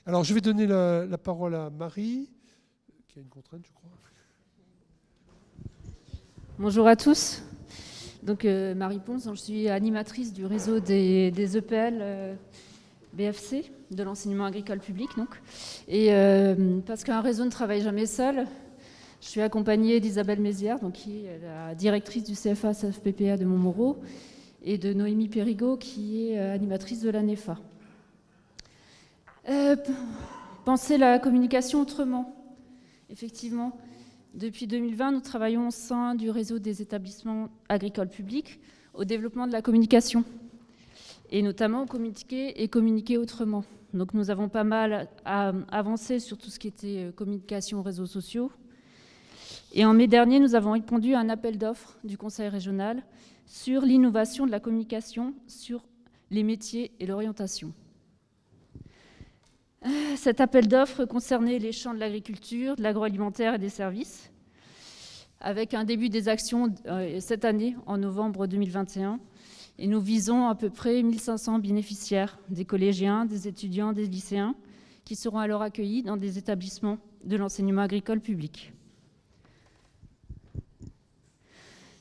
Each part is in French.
Alors, je vais donner la parole à Marie, qui a une contrainte, je crois. Bonjour à tous. Donc, Marie Ponce, je suis animatrice du réseau des EPL BFC, de l'enseignement agricole public. Donc. Et parce qu'un réseau ne travaille jamais seul, je suis accompagnée d'Isabelle Mézières, donc, qui est la directrice du CFA CFPPA de Montmoreau, et de Noémie Périgot, qui est animatrice de la NEFA. Penser la communication autrement. Effectivement, depuis 2020, nous travaillons au sein du réseau des établissements agricoles publics au développement de la communication, et notamment communiquer autrement. Donc nous avons pas mal avancé sur tout ce qui était communication réseaux sociaux. Et en mai dernier, nous avons répondu à un appel d'offres du Conseil régional sur l'innovation de la communication sur les métiers et l'orientation. Cet appel d'offres concernait les champs de l'agriculture, de l'agroalimentaire et des services, avec un début des actions cette année, en novembre 2021. Et nous visons à peu près 1500 bénéficiaires, des collégiens, des étudiants, des lycéens, qui seront alors accueillis dans des établissements de l'enseignement agricole public.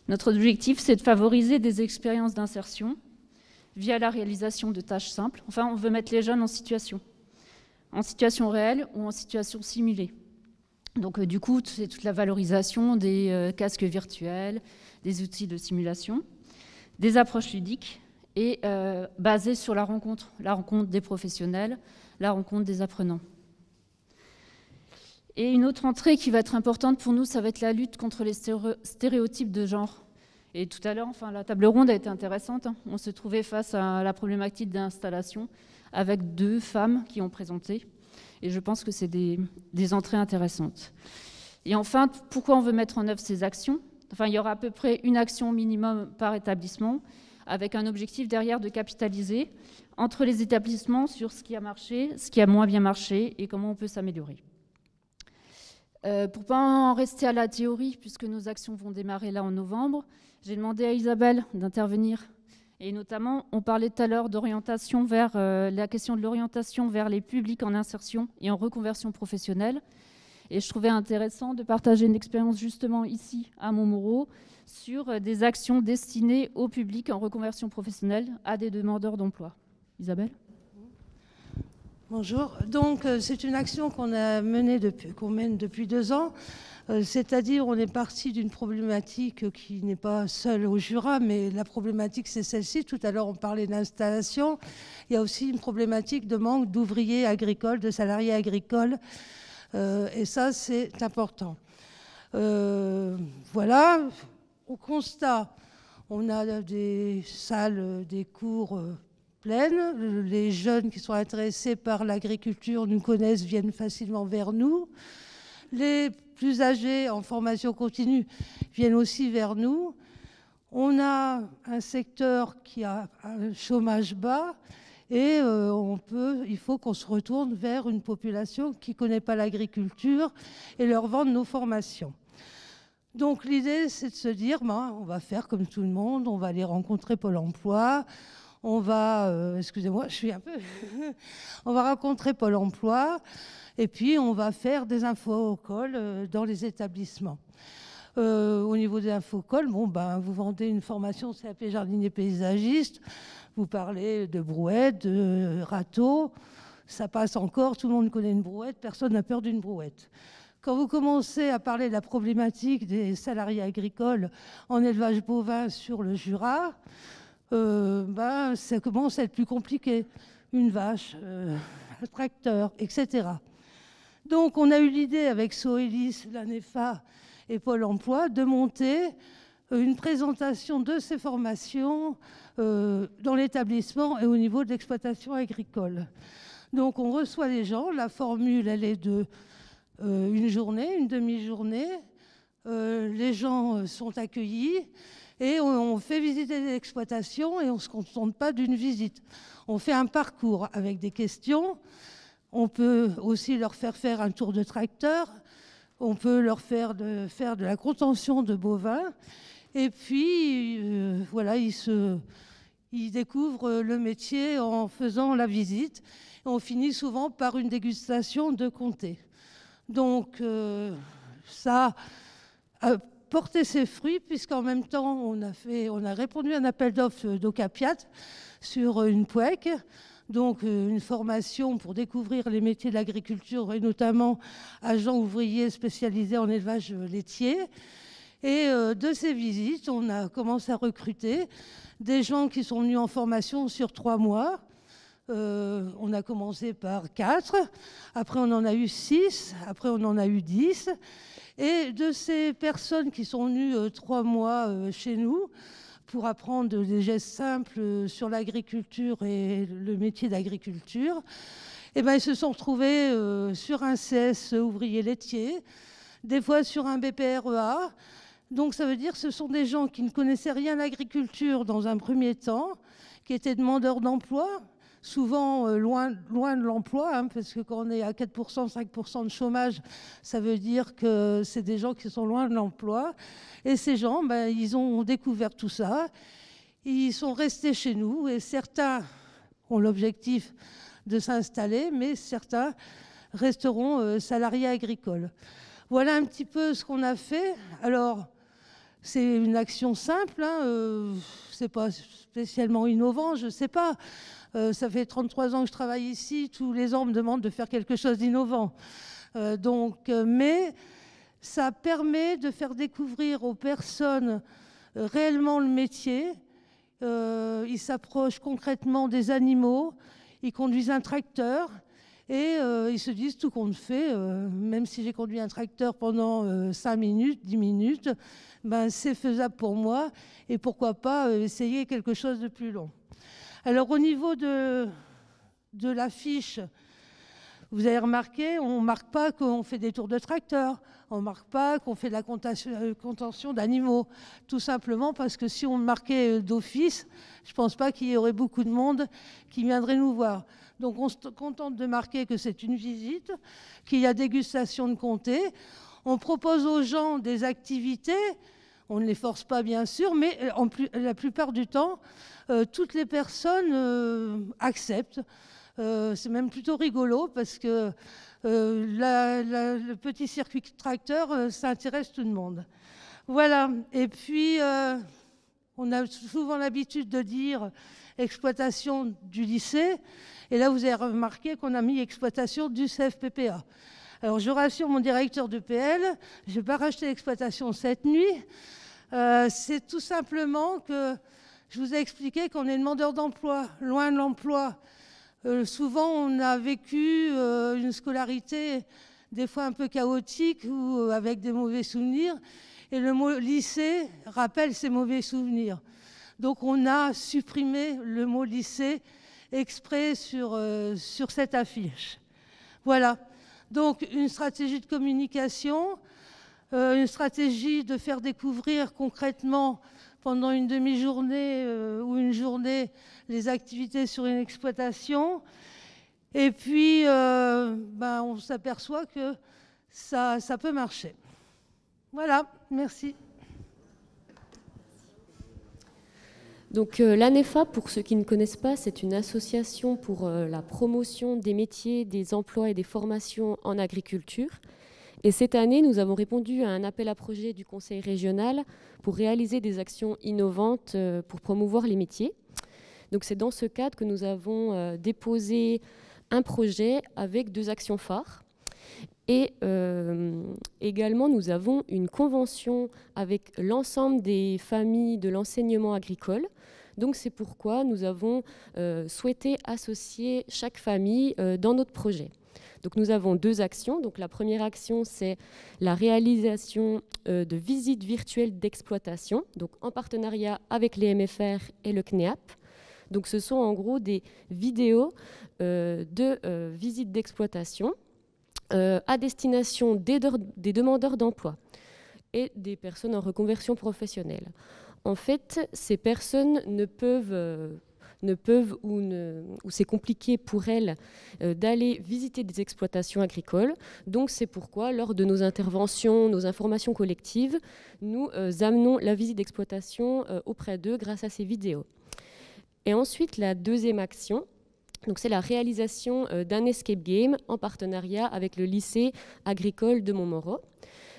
Notre objectif, c'est de favoriser des expériences d'insertion via la réalisation de tâches simples. Enfin, on veut mettre les jeunes en situation réelle ou en situation simulée. Donc du coup, c'est toute la valorisation des casques virtuels, des outils de simulation, des approches ludiques et basées sur la rencontre des professionnels, la rencontre des apprenants. Et une autre entrée qui va être importante pour nous, ça va être la lutte contre les stéréotypes de genre. Et tout à l'heure, la table ronde a été intéressante. On se trouvait face à la problématique d'installation avec 2 femmes qui ont présenté. Et je pense que c'est des entrées intéressantes. Et enfin, pourquoi on veut mettre en œuvre ces actions ? Il y aura à peu près une action minimum par établissement, avec un objectif derrière de capitaliser entre les établissements sur ce qui a marché, ce qui a moins bien marché et comment on peut s'améliorer. Pour ne pas en rester à la théorie, puisque nos actions vont démarrer là en novembre, j'ai demandé à Isabelle d'intervenir. Et notamment, on parlait tout à l'heure d'orientation vers la question de l'orientation vers les publics en insertion et en reconversion professionnelle. Et je trouvais intéressant de partager une expérience justement ici à Montmoreau sur des actions destinées au public en reconversion professionnelle à des demandeurs d'emploi. Isabelle ? Bonjour. Donc, c'est une action qu'on mène depuis 2 ans. C'est-à-dire, on est parti d'une problématique qui n'est pas seule au Jura, mais la problématique, c'est celle-ci. Tout à l'heure, on parlait d'installation. Il y a aussi une problématique de manque d'ouvriers agricoles, de salariés agricoles. Et ça, c'est important. Voilà. Au constat, on a des salles, des cours pleines. Les jeunes qui sont intéressés par l'agriculture nous connaissent, viennent facilement vers nous. Les plus âgés en formation continue viennent aussi vers nous. On a un secteur qui a un chômage bas et il faut qu'on se retourne vers une population qui ne connaît pas l'agriculture et leur vendre nos formations. Donc l'idée, c'est de se dire, on va faire comme tout le monde, on va aller rencontrer Pôle emploi, on va, excusez-moi, je suis un peu... on va rencontrer Pôle emploi, et puis on va faire des infocalls dans les établissements. Au niveau des infocalls, vous vendez une formation CAP jardinier paysagiste, vous parlez de brouettes, de râteaux, ça passe encore, tout le monde connaît une brouette, personne n'a peur d'une brouette. Quand vous commencez à parler de la problématique des salariés agricoles en élevage bovin sur le Jura, ça commence à être plus compliqué. Une vache, un tracteur, etc. Donc on a eu l'idée avec Soélis, la NEFA et Pôle emploi de monter une présentation de ces formations dans l'établissement et au niveau de l'exploitation agricole. Donc on reçoit les gens, la formule elle est de une journée, une demi-journée, les gens sont accueillis et on fait visiter l'exploitation et on ne se contente pas d'une visite. On fait un parcours avec des questions, on peut aussi leur faire un tour de tracteur, on peut leur faire de la contention de bovins et puis voilà, ils découvrent le métier en faisant la visite. Et on finit souvent par une dégustation de comté. Donc ça a porté ses fruits, puisqu'en même temps, on a répondu à un appel d'offres d'Ocapiat sur une POEC, donc une formation pour découvrir les métiers de l'agriculture, et notamment agents ouvriers spécialisés en élevage laitier. Et de ces visites, on a commencé à recruter des gens qui sont venus en formation sur 3 mois. On a commencé par 4, après on en a eu 6, après on en a eu 10. Et de ces personnes qui sont venues 3 mois chez nous pour apprendre des gestes simples sur l'agriculture et le métier d'agriculture, eh ben, ils se sont retrouvés sur un CS ouvrier laitier, des fois sur un BPREA. Donc ça veut dire que ce sont des gens qui ne connaissaient rien à l'agriculture dans un premier temps, qui étaient demandeurs d'emploi, souvent loin de l'emploi, hein, parce que quand on est à 4%, 5% de chômage, ça veut dire que c'est des gens qui sont loin de l'emploi. Et ces gens, ben, ils ont découvert tout ça, ils sont restés chez nous, et certains ont l'objectif de s'installer, mais certains resteront salariés agricoles. Voilà un petit peu ce qu'on a fait. Alors, c'est une action simple, hein, c'est pas spécialement innovant, je ne sais pas. Ça fait 33 ans que je travaille ici, tous les ans on me demande de faire quelque chose d'innovant. Mais ça permet de faire découvrir aux personnes réellement le métier. Ils s'approchent concrètement des animaux, ils conduisent un tracteur et ils se disent tout compte fait, même si j'ai conduit un tracteur pendant 5 minutes, 10 minutes, ben, c'est faisable pour moi et pourquoi pas essayer quelque chose de plus long. Alors au niveau de l'affiche, vous avez remarqué, on ne marque pas qu'on fait des tours de tracteur, on ne marque pas qu'on fait de la contention d'animaux, tout simplement parce que si on marquait d'office, je ne pense pas qu'il y aurait beaucoup de monde qui viendrait nous voir. Donc on se contente de marquer que c'est une visite, qu'il y a dégustation de comté. On propose aux gens des activités, on ne les force pas bien sûr, mais la plupart du temps, toutes les personnes acceptent. C'est même plutôt rigolo parce que le petit circuit tracteur, ça intéresse tout le monde. Voilà, et puis on a souvent l'habitude de dire exploitation du lycée, et là vous avez remarqué qu'on a mis exploitation du CFPPA. Alors je rassure mon directeur de PL, je ne vais pas racheter l'exploitation cette nuit, c'est tout simplement que je vous ai expliqué qu'on est demandeur d'emploi, loin de l'emploi. Souvent, on a vécu une scolarité des fois un peu chaotique ou avec des mauvais souvenirs. Et le mot lycée rappelle ces mauvais souvenirs. Donc, on a supprimé le mot lycée exprès sur cette affiche. Voilà. Donc, une stratégie de communication, une stratégie de faire découvrir concrètement pendant une demi-journée ou une journée les activités sur une exploitation. Et puis, on s'aperçoit que ça peut marcher. Voilà, merci. Donc l'ANEFA, pour ceux qui ne connaissent pas, c'est une association pour la promotion des métiers, des emplois et des formations en agriculture. Et cette année, nous avons répondu à un appel à projet du Conseil régional pour réaliser des actions innovantes pour promouvoir les métiers. Donc c'est dans ce cadre que nous avons déposé un projet avec 2 actions phares. Et également, nous avons une convention avec l'ensemble des familles de l'enseignement agricole. Donc c'est pourquoi nous avons souhaité associer chaque famille dans notre projet. Donc nous avons 2 actions. Donc la première action, c'est la réalisation de visites virtuelles d'exploitation, donc en partenariat avec les MFR et le CNEAP. Donc ce sont en gros des vidéos de visites d'exploitation à destination des demandeurs d'emploi et des personnes en reconversion professionnelle. En fait, ces personnes ne peuvent ou c'est compliqué pour elles d'aller visiter des exploitations agricoles. Donc c'est pourquoi, lors de nos interventions, nos informations collectives, nous amenons la visite d'exploitation auprès d'eux grâce à ces vidéos. Et ensuite, la deuxième action, Donc c'est la réalisation d'un escape game en partenariat avec le lycée agricole de Montmoreau.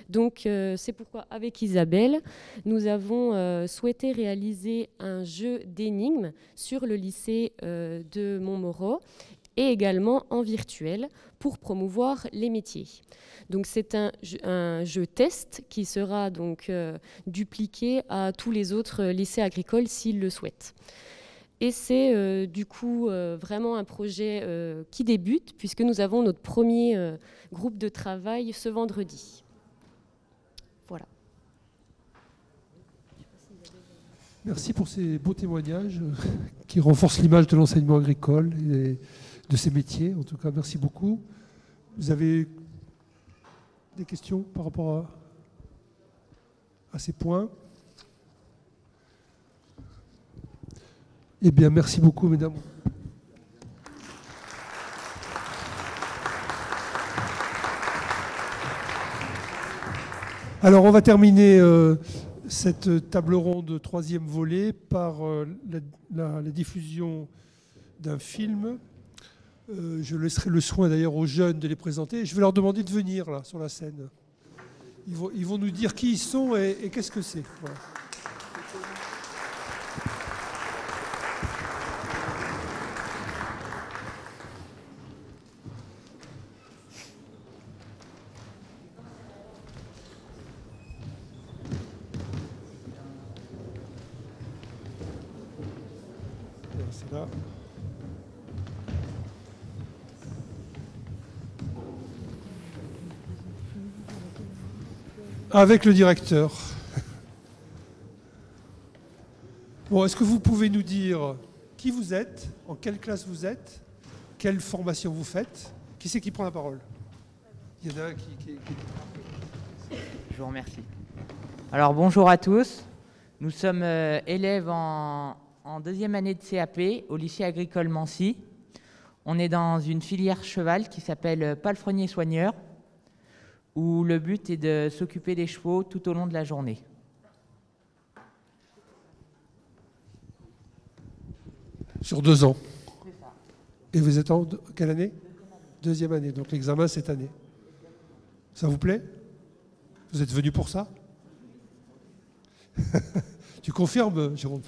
Donc c'est pourquoi avec Isabelle, nous avons souhaité réaliser un jeu d'énigmes sur le lycée de Montmoreau et également en virtuel pour promouvoir les métiers. Donc c'est un jeu test qui sera donc dupliqué à tous les autres lycées agricoles s'ils le souhaitent. Et c'est du coup vraiment un projet qui débute puisque nous avons notre premier groupe de travail ce vendredi. Voilà. Merci pour ces beaux témoignages qui renforcent l'image de l'enseignement agricole et de ces métiers. En tout cas, merci beaucoup. Vous avez des questions par rapport à ces points? Eh bien, merci beaucoup, mesdames. Alors, on va terminer cette table ronde troisième volet par la diffusion d'un film. Je laisserai le soin d'ailleurs aux jeunes de les présenter. Je vais leur demander de venir là sur la scène. Ils vont nous dire qui ils sont et qu'est-ce que c'est. Voilà. C'est là. Avec le directeur. Bon, est-ce que vous pouvez nous dire qui vous êtes, en quelle classe vous êtes, quelle formation vous faites? Qui c'est qui prend la parole? Il y en a un qui... Je vous remercie. Alors bonjour à tous. Nous sommes élèves en deuxième année de CAP au lycée agricole Mancy. On est dans une filière cheval qui s'appelle palefrenier-soigneur, où le but est de s'occuper des chevaux tout au long de la journée. Sur 2 ans. C'est ça. Et vous êtes en quelle année? Deuxième année. Donc l'examen cette année. Ça vous plaît? Vous êtes venu pour ça? Tu confirmes, Jérôme?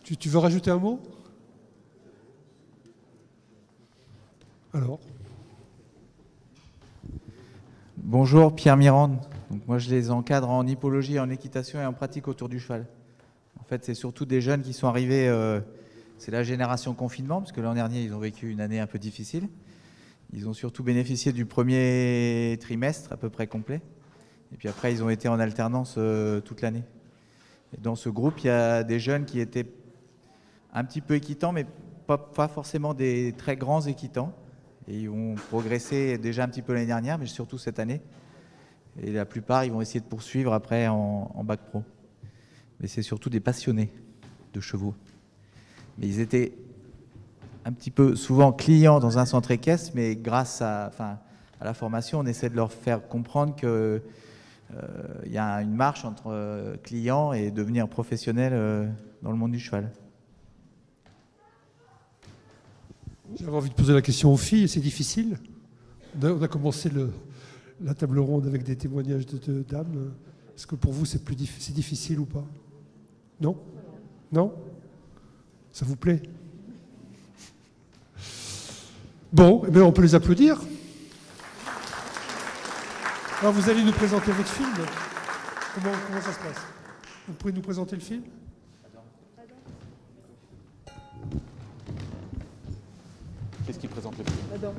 Tu veux rajouter un mot? Alors? Bonjour, Pierre Mirande. Donc moi, je les encadre en hippologie, en équitation et en pratique autour du cheval. En fait, c'est surtout des jeunes qui sont arrivés, c'est la génération confinement, parce que l'an dernier, ils ont vécu une année un peu difficile. Ils ont surtout bénéficié du premier trimestre à peu près complet. Et puis après, ils ont été en alternance toute l'année. Et dans ce groupe, il y a des jeunes qui étaient un petit peu équitants, mais pas forcément des très grands équitants. Et ils ont progressé déjà un petit peu l'année dernière, mais surtout cette année. Et la plupart, ils vont essayer de poursuivre après en bac pro. Mais c'est surtout des passionnés de chevaux. Mais ils étaient un petit peu souvent clients dans un centre équestre, mais grâce à la formation, on essaie de leur faire comprendre qu'il y a une marche entre clients et devenir professionnel dans le monde du cheval. J'avais envie de poser la question aux filles, c'est difficile. On a commencé la table ronde avec des témoignages de dames. Est-ce que pour vous c'est difficile ou pas? Non? Non? Ça vous plaît? Bon, eh bien on peut les applaudir. Alors vous allez nous présenter votre film. Comment ça se passe? Vous pouvez nous présenter le film? Qu'est-ce qui présente le film? Adam.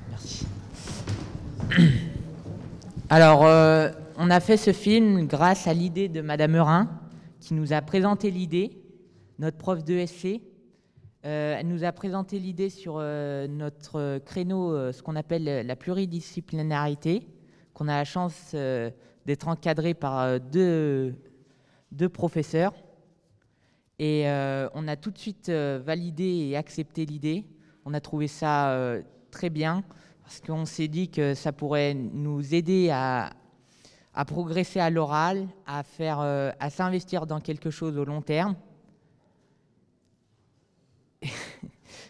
Merci. Alors, on a fait ce film grâce à l'idée de Madame Eurin, qui nous a présenté l'idée, notre prof de SC. Elle nous a présenté l'idée sur notre créneau, ce qu'on appelle la pluridisciplinarité, qu'on a la chance d'être encadré par deux professeurs. Et on a tout de suite validé et accepté l'idée. On a trouvé ça très bien parce qu'on s'est dit que ça pourrait nous aider à progresser à l'oral, à s'investir dans quelque chose au long terme.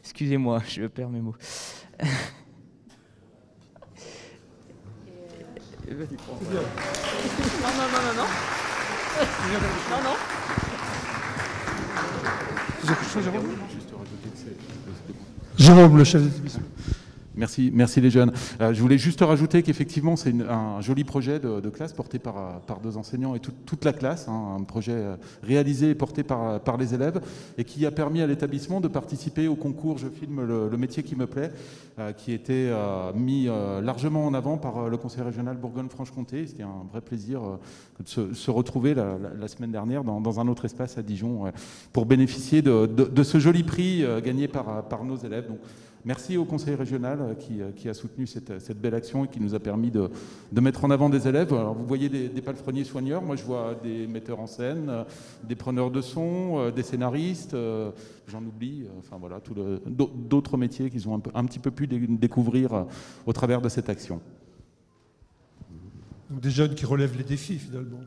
Excusez-moi, je perds mes mots. Vas-y, prends. Non. Jérôme, le chef d'émission. Merci les jeunes. Je voulais juste rajouter qu'effectivement, c'est un joli projet de classe porté par 2 enseignants et toute la classe, hein, un projet réalisé et porté par les élèves et qui a permis à l'établissement de participer au concours Je filme le métier qui me plaît, qui était mis largement en avant par le Conseil régional Bourgogne-Franche-Comté. C'était un vrai plaisir de se retrouver la semaine dernière dans un autre espace à Dijon pour bénéficier de ce joli prix gagné par nos élèves. Donc, merci au Conseil régional qui a soutenu cette belle action et qui nous a permis de mettre en avant des élèves. Alors, vous voyez des palefreniers soigneurs, moi je vois des metteurs en scène, des preneurs de son, des scénaristes, j'en oublie, enfin voilà, d'autres métiers qu'ils ont un petit peu pu découvrir au travers de cette action. Donc des jeunes qui relèvent les défis finalement.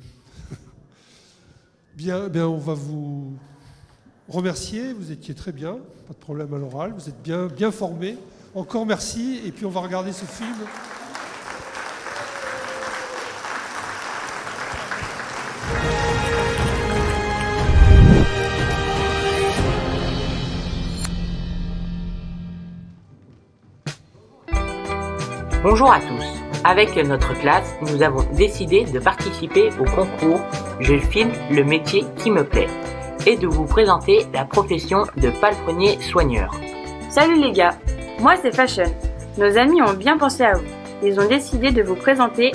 Bien, on va vous remercier, vous étiez très bien, pas de problème à l'oral, vous êtes bien formés. Encore merci, et puis on va regarder ce film. Bonjour à tous. Avec notre classe, nous avons décidé de participer au concours Je filme le métier qui me plaît et de vous présenter la profession de palefrenier soigneur. Salut les gars, moi c'est Fashion. Nos amis ont bien pensé à vous. Ils ont décidé de vous présenter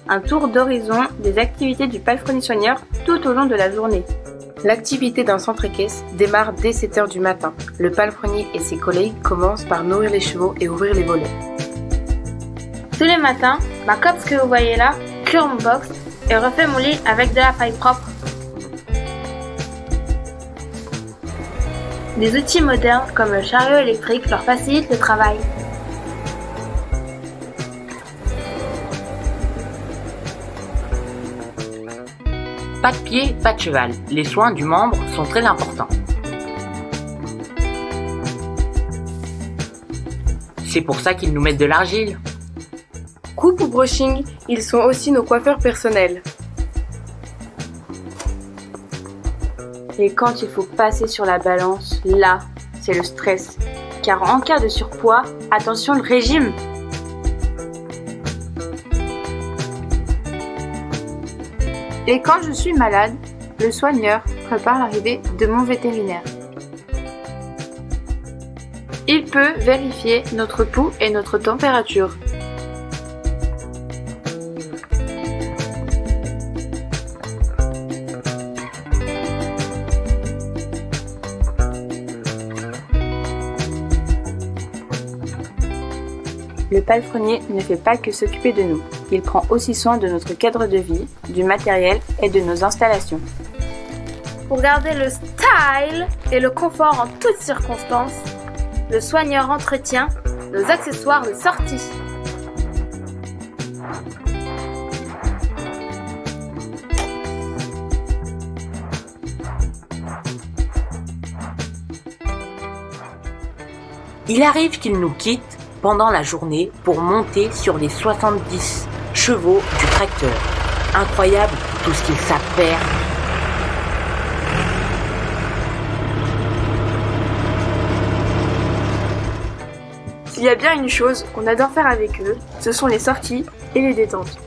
un tour d'horizon des activités du palefrenier soigneur tout au long de la journée. L'activité d'un centre équestre démarre dès 7 h du matin. Le palefrenier et ses collègues commencent par nourrir les chevaux et ouvrir les volets. Tous les matins, ma copse que vous voyez là cure mon box et refait mon lit avec de la paille propre. Des outils modernes comme le chariot électrique leur facilitent le travail. Pas de pied, pas de cheval. Les soins du membre sont très importants. C'est pour ça qu'ils nous mettent de l'argile. Coupe ou brushing, ils sont aussi nos coiffeurs personnels. Et quand il faut passer sur la balance, là, c'est le stress. Car en cas de surpoids, attention le régime. Et quand je suis malade, le soigneur prépare l'arrivée de mon vétérinaire. Il peut vérifier notre pouls et notre température. Le palefrenier ne fait pas que s'occuper de nous. Il prend aussi soin de notre cadre de vie, du matériel et de nos installations. Pour garder le style et le confort en toutes circonstances, le soigneur entretient nos accessoires de sortie. Il arrive qu'il nous quitte pendant la journée pour monter sur les 70 chevaux du tracteur. Incroyable tout ce qu'ils savent faire. S'il y a bien une chose qu'on adore faire avec eux, ce sont les sorties et les détentes.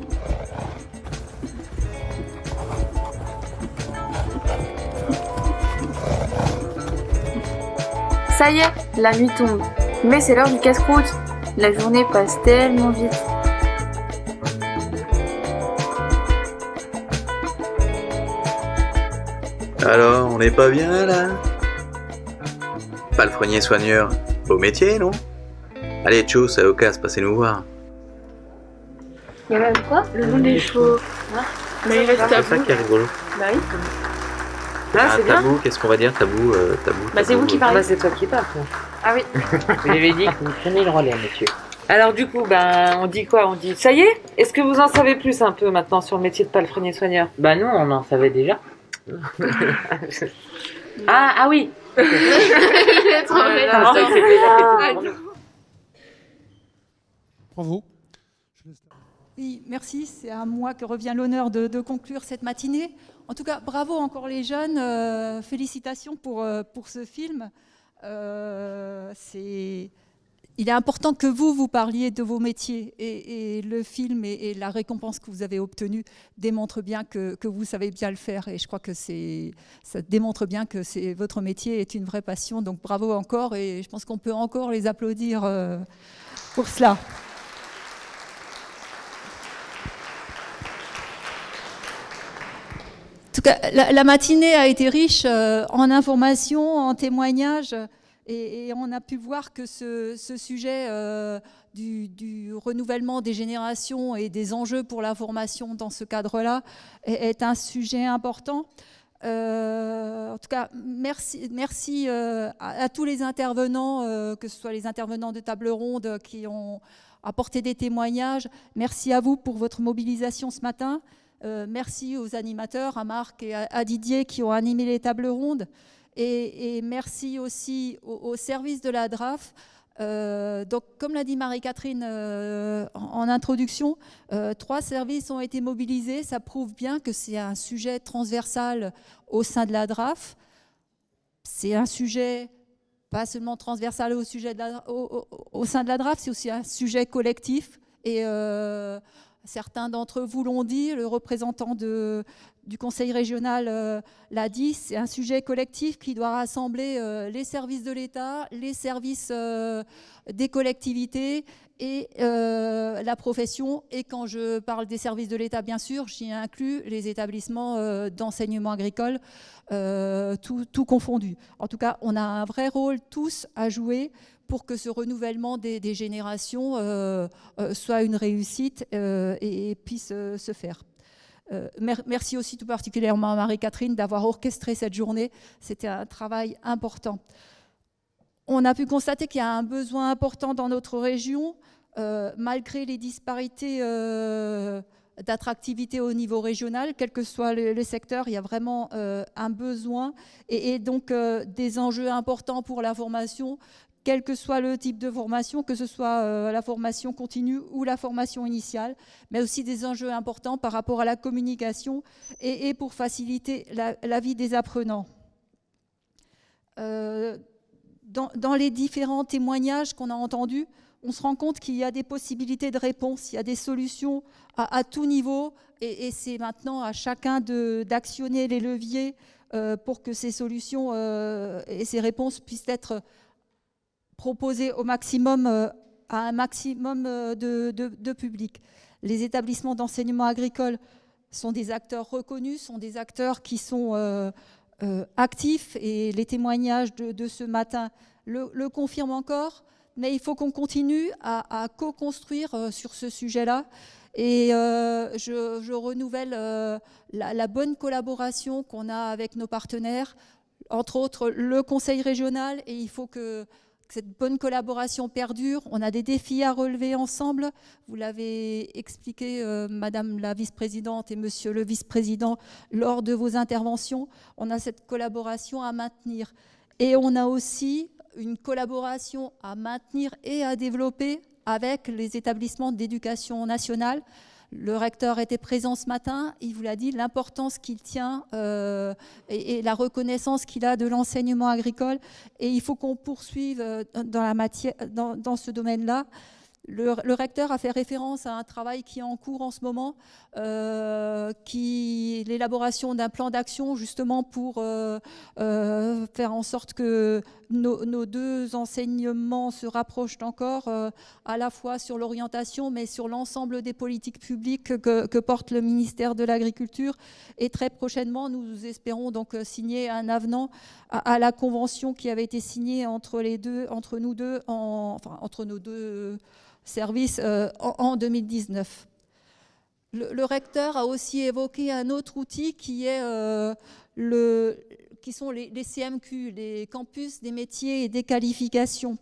Ça y est, la nuit tombe. Mais c'est l'heure du casse-croûte. La journée passe tellement vite. Alors, on n'est pas bien là? Palefrenier soigneur, beau métier, non? Allez, tchou, ça au casse, passez nous voir. Il y a même quoi? Le long des chevaux. Mais il reste C'est ça qui est rigolo. Bah oui. Là, c'est bien. Tabou, qu'est-ce qu'on va dire? Tabou, Bah c'est vous qui parlez. Bah, c'est toi qui parles. Ah oui. Vous avez dit que vous prenez le relais, monsieur. Alors du coup, ben, on dit quoi? On dit ça y est? Est-ce que vous en savez plus un peu maintenant sur le métier de palefrenier soigneur? Bah nous, on en savait déjà. Ah oui, Bravo. Oui, merci. C'est à moi que revient l'honneur de conclure cette matinée. En tout cas, bravo encore les jeunes. Félicitations pour ce film. Il est important que vous parliez de vos métiers. Et le film et la récompense que vous avez obtenue démontrent bien que vous savez bien le faire. Et je crois que ça démontre bien que votre métier est une vraie passion. Donc bravo encore. Et je pense qu'on peut encore les applaudir pour cela. En tout cas, la matinée a été riche en informations, en témoignages, et on a pu voir que ce sujet du renouvellement des générations et des enjeux pour la formation dans ce cadre-là est un sujet important. En tout cas, merci à tous les intervenants, que ce soit les intervenants de table ronde qui ont apporté des témoignages. Merci à vous pour votre mobilisation ce matin. Merci aux animateurs, à Marc et à Didier qui ont animé les tables rondes. Et merci aussi au service de la DRAF. Donc, comme l'a dit Marie-Catherine en introduction, 3 services ont été mobilisés. Ça prouve bien que c'est un sujet transversal au sein de la DRAF. C'est un sujet pas seulement transversal au sein de la DRAF, c'est aussi un sujet collectif. Et certains d'entre vous l'ont dit, le représentant du Conseil régional l'a dit, c'est un sujet collectif qui doit rassembler les services de l'État, les services des collectivités et la profession. Et quand je parle des services de l'État, bien sûr, j'y inclus les établissements d'enseignement agricole, tout confondu. En tout cas, on a un vrai rôle tous à jouer pour que ce renouvellement des générations soit une réussite et puisse se faire. Merci aussi tout particulièrement à Marie-Catherine d'avoir orchestré cette journée. C'était un travail important. On a pu constater qu'il y a un besoin important dans notre région, malgré les disparités d'attractivité au niveau régional, quel que soit le secteur, il y a vraiment un besoin et donc des enjeux importants pour la formation, quel que soit le type de formation, que ce soit la formation continue ou la formation initiale, mais aussi des enjeux importants par rapport à la communication et pour faciliter la vie des apprenants. Dans les différents témoignages qu'on a entendus, on se rend compte qu'il y a des possibilités de réponse, il y a des solutions à tout niveau, et c'est maintenant à chacun d'actionner les leviers pour que ces solutions et ces réponses puissent être proposées au maximum, à un maximum de public. Les établissements d'enseignement agricole sont des acteurs reconnus, sont des acteurs qui sont actifs, et les témoignages de ce matin le confirment encore, mais il faut qu'on continue à co-construire sur ce sujet-là. Et je renouvelle la bonne collaboration qu'on a avec nos partenaires, entre autres le Conseil régional, et il faut que cette bonne collaboration perdure. On a des défis à relever ensemble. Vous l'avez expliqué, Madame la vice-présidente et Monsieur le vice-président, lors de vos interventions. On a cette collaboration à maintenir. Et on a aussi une collaboration à maintenir et à développer avec les établissements d'éducation nationale. Le recteur était présent ce matin, il vous l'a dit, l'importance qu'il tient et la reconnaissance qu'il a de l'enseignement agricole. Et il faut qu'on poursuive dans ce domaine-là. Le recteur a fait référence à un travail qui est en cours en ce moment, l'élaboration d'un plan d'action justement pour faire en sorte que nos deux enseignements se rapprochent encore, à la fois sur l'orientation, mais sur l'ensemble des politiques publiques que porte le ministère de l'Agriculture. Et très prochainement, nous espérons donc signer un avenant à la convention qui avait été signée entre nos deux services en 2019. Le recteur a aussi évoqué un autre outil qui sont les CMQ, les campus des métiers et des qualifications,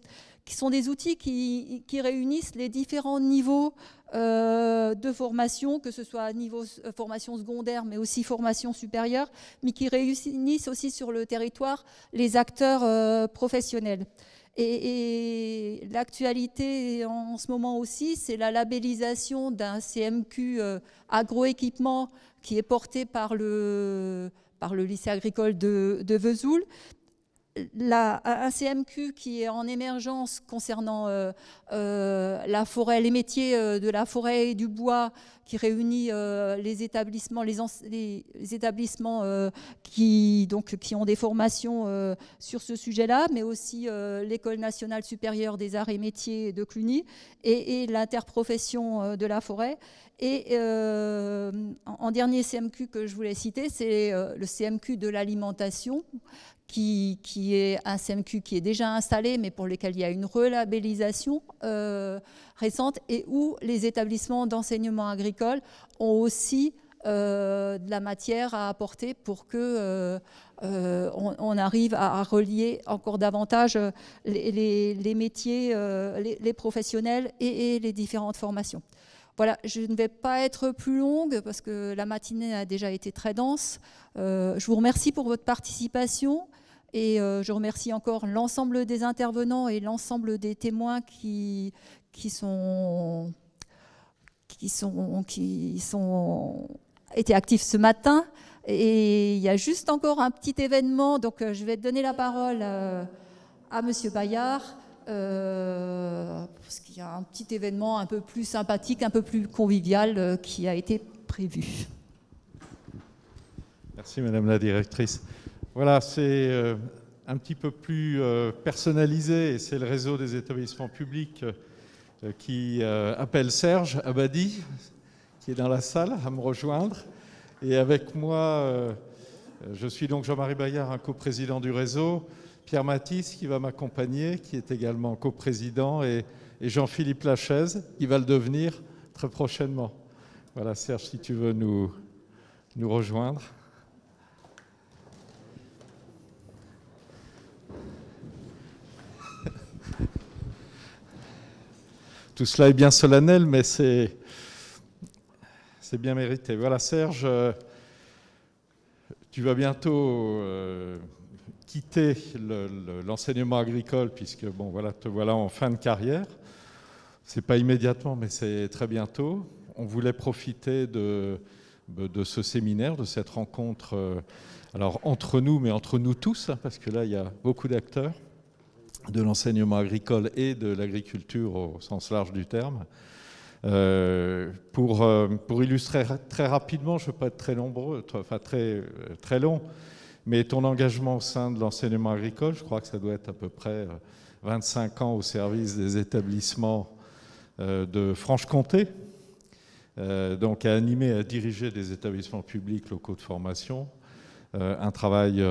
qui sont des outils qui réunissent les différents niveaux de formation, que ce soit niveau formation secondaire, mais aussi formation supérieure, mais qui réunissent aussi sur le territoire les acteurs professionnels. Et l'actualité en ce moment aussi, c'est la labellisation d'un CMQ agroéquipement qui est porté par le lycée agricole de Vesoul. Un CMQ qui est en émergence concernant la forêt, les métiers de la forêt et du bois, qui réunit les établissements, qui ont des formations sur ce sujet-là, mais aussi l'École nationale supérieure des arts et métiers de Cluny et l'interprofession de la forêt. Et en dernier CMQ que je voulais citer, c'est le CMQ de l'alimentation, qui est un CMQ qui est déjà installé, mais pour lequel il y a une relabellisation récente, et où les établissements d'enseignement agricole ont aussi de la matière à apporter pour que on arrive à relier encore davantage les métiers, les professionnels et les différentes formations. Voilà, je ne vais pas être plus longue parce que la matinée a déjà été très dense. Je vous remercie pour votre participation et je remercie encore l'ensemble des intervenants et l'ensemble des témoins qui étaient actifs ce matin. Et il y a juste encore un petit événement, donc je vais donner la parole à Monsieur Bayard. Parce qu'il y a un petit événement un peu plus sympathique, un peu plus convivial qui a été prévu. Merci Madame la Directrice. Voilà, c'est un petit peu plus personnalisé, et c'est le réseau des établissements publics qui appelle Serge Abadi, qui est dans la salle, à me rejoindre. Et avec moi, je suis donc Jean-Marie Bayard, un coprésident du réseau, Pierre Matisse qui va m'accompagner, qui est également coprésident, et Jean-Philippe Lachaise qui va le devenir très prochainement. Voilà, Serge, si tu veux nous rejoindre. Tout cela est bien solennel, mais c'est bien mérité. Voilà, Serge, tu vas bientôt quitter l'enseignement agricole, puisque bon, voilà, te voilà en fin de carrière. C'est pas immédiatement, mais c'est très bientôt. On voulait profiter de ce séminaire, de cette rencontre, alors entre nous, mais entre nous tous, hein, parce que là, il y a beaucoup d'acteurs de l'enseignement agricole et de l'agriculture au sens large du terme. Pour illustrer très rapidement, je ne veux pas être très nombreux, enfin très long, mais ton engagement au sein de l'enseignement agricole, je crois que ça doit être à peu près 25 ans au service des établissements de Franche-Comté, donc à animer, à diriger des établissements publics locaux de formation, un travail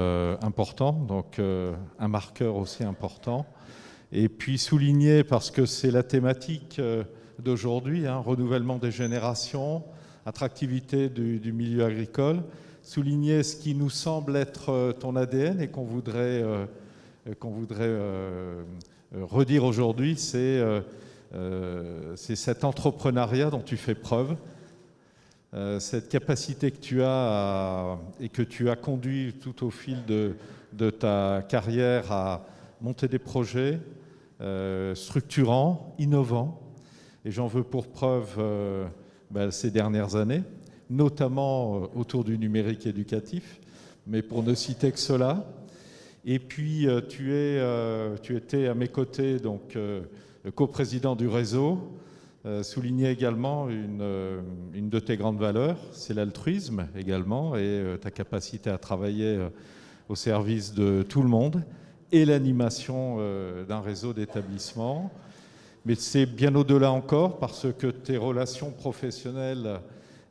important, donc un marqueur aussi important, et puis souligner, parce que c'est la thématique d'aujourd'hui, hein, renouvellement des générations, attractivité du milieu agricole, souligner ce qui nous semble être ton ADN et qu'on voudrait redire aujourd'hui, c'est cet entrepreneuriat dont tu fais preuve, cette capacité que tu as et que tu as conduit tout au fil de ta carrière à monter des projets structurants, innovants, et j'en veux pour preuve ces dernières années, notamment autour du numérique éducatif, mais pour ne citer que cela. Et puis tu étais à mes côtés, donc coprésident du réseau, souligner également une de tes grandes valeurs, c'est l'altruisme également, et ta capacité à travailler au service de tout le monde, et l'animation d'un réseau d'établissements. Mais c'est bien au-delà encore, parce que tes relations professionnelles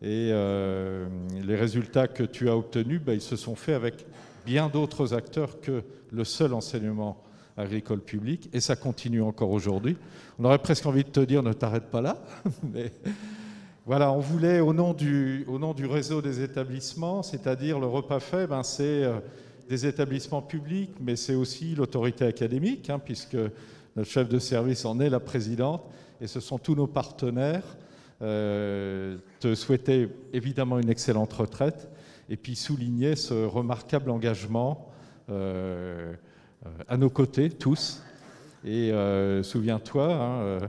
et les résultats que tu as obtenus, ils se sont faits avec bien d'autres acteurs que le seul enseignement agricole public, et ça continue encore aujourd'hui. On aurait presque envie de te dire, ne t'arrête pas là. Mais voilà, on voulait, au nom du réseau des établissements, c'est-à-dire le repas fait, c'est des établissements publics, mais c'est aussi l'autorité académique, hein, puisque notre chef de service en est la présidente, et ce sont tous nos partenaires. Te souhaiter évidemment une excellente retraite, et puis souligner ce remarquable engagement à nos côtés, tous. Et souviens-toi,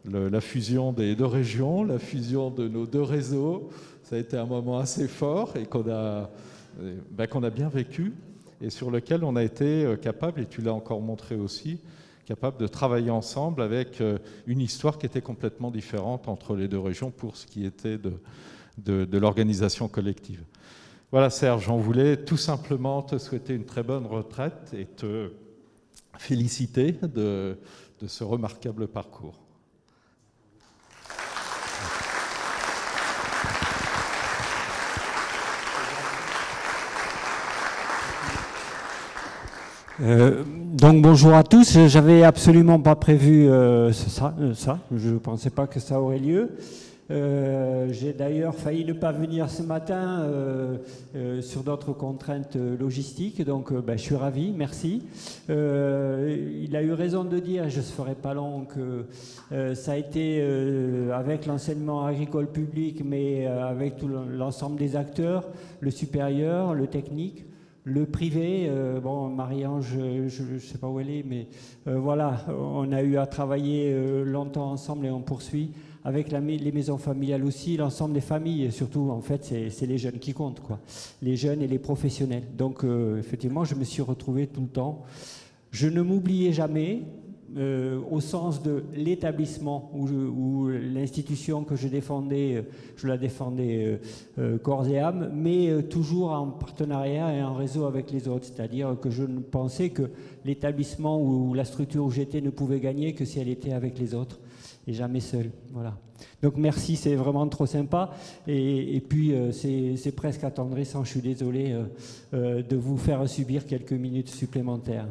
la fusion des deux régions, la fusion de nos deux réseaux, ça a été un moment assez fort et qu'on a bien vécu et sur lequel on a été capable, et tu l'as encore montré aussi, capable de travailler ensemble avec une histoire qui était complètement différente entre les deux régions pour ce qui était de l'organisation collective. Voilà Serge, on voulait tout simplement te souhaiter une très bonne retraite et te féliciter de ce remarquable parcours. Donc bonjour à tous, j'avais absolument pas prévu ça, je ne pensais pas que ça aurait lieu. J'ai d'ailleurs failli ne pas venir ce matin sur d'autres contraintes logistiques, donc je suis ravi, merci. Il a eu raison de dire, je ne ferai pas long, que ça a été avec l'enseignement agricole public, mais avec tout l'ensemble des acteurs, le supérieur, le technique, le privé. Bon, Marie-Ange, je ne sais pas où elle est, mais voilà, on a eu à travailler longtemps ensemble et on poursuit. Avec les maisons familiales aussi, l'ensemble des familles, et surtout, en fait, c'est les jeunes qui comptent, quoi. Les jeunes et les professionnels. Donc, effectivement, je me suis retrouvé tout le temps. Je ne m'oubliais jamais, au sens de l'établissement ou l'institution que je défendais, je la défendais corps et âme, mais toujours en partenariat et en réseau avec les autres. C'est-à-dire que je ne pensais que l'établissement ou la structure où j'étais ne pouvait gagner que si elle était avec les autres. Et jamais seul. Voilà. Donc merci, c'est vraiment trop sympa. Et puis c'est presque attendrissant, je suis désolé de vous faire subir quelques minutes supplémentaires.